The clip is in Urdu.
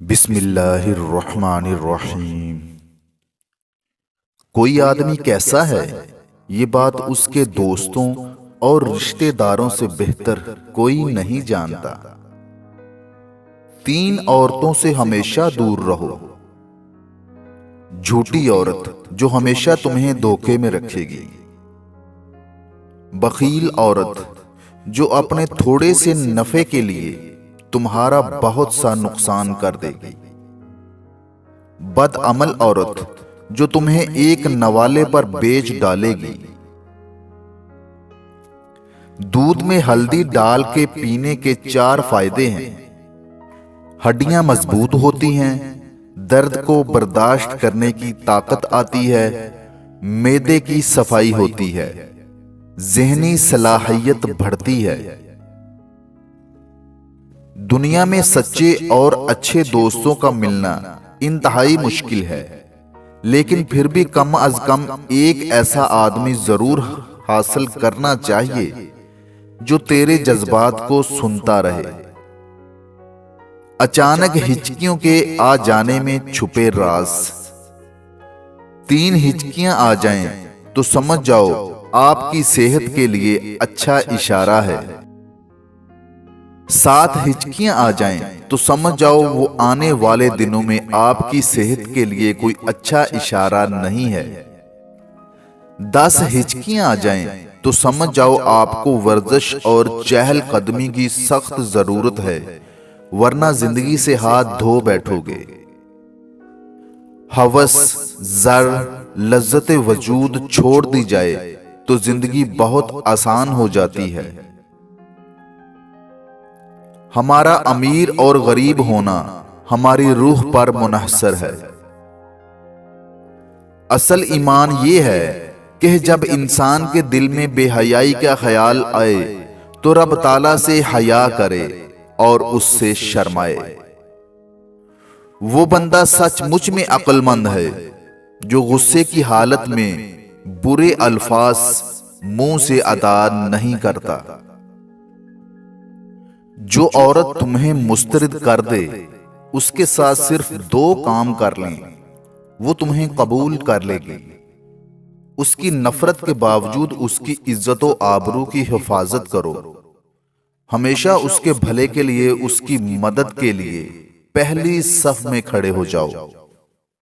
بسم اللہ الرحمن الرحیم۔ کوئی آدمی کیسا ہے یہ بات اس کے دوستوں اور رشتہ داروں سے بہتر کوئی نہیں جانتا۔ 3 عورتوں سے ہمیشہ دور رہو۔ جھوٹی عورت جو ہمیشہ تمہیں دھوکے میں رکھے گی، بخیل عورت جو اپنے تھوڑے سے نفع کے لیے تمہارا بہت سا نقصان کر دے گی، بد عمل عورت جو تمہیں ایک نوالے پر بیچ ڈالے گی۔ دودھ میں ہلدی ڈال کے پینے کے 4 فائدے ہیں۔ ہڈیاں مضبوط ہوتی ہیں، درد کو برداشت کرنے کی طاقت آتی ہے، معدے کی صفائی ہوتی ہے، ذہنی صلاحیت بڑھتی ہے۔ دنیا میں سچے اور اچھے دوستوں کا ملنا انتہائی مشکل ہے، لیکن پھر بھی کم از کم ایک ایسا آدمی ضرور حاصل کرنا چاہیے جو تیرے جذبات کو سنتا رہے۔ اچانک ہچکیوں کے آ جانے میں چھپے راز۔ 3 ہچکیاں آ جائیں تو سمجھ جاؤ آپ کی صحت کے لیے اچھا اشارہ ہے۔ 7 ہچکیاں آ جائیں تو سمجھ جاؤ وہ آنے والے دنوں میں آپ کی صحت کے لیے کوئی اچھا اشارہ نہیں ہے۔ 10 ہچکیاں آ جائیں تو سمجھ جاؤ آپ کو ورزش اور چہل قدمی کی سخت ضرورت ہے، ورنہ زندگی سے ہاتھ دھو بیٹھو گے۔ ہوس، زر، لذت وجود چھوڑ دی جائے تو زندگی بہت آسان ہو جاتی ہے۔ ہمارا امیر اور غریب ہونا ہماری روح پر منحصر ہے۔ اصل ایمان یہ ہے کہ جب انسان کے دل میں بے حیائی کا خیال آئے تو رب تعالیٰ سے حیا کرے اور اس سے شرمائے۔ وہ بندہ سچ مچ میں عقل مند ہے جو غصے کی حالت میں برے الفاظ منہ سے ادا نہیں کرتا۔ جو عورت تمہیں مسترد کر دے اس کے ساتھ صرف 2 کام کر لیں، وہ تمہیں قبول کر لے گی۔ اس کی نفرت کے باوجود اس کی عزت و آبرو کی حفاظت کرو۔ ہمیشہ اس کے بھلے کے لیے، اس کی مدد کے لیے پہلی صف میں کھڑے ہو جاؤ۔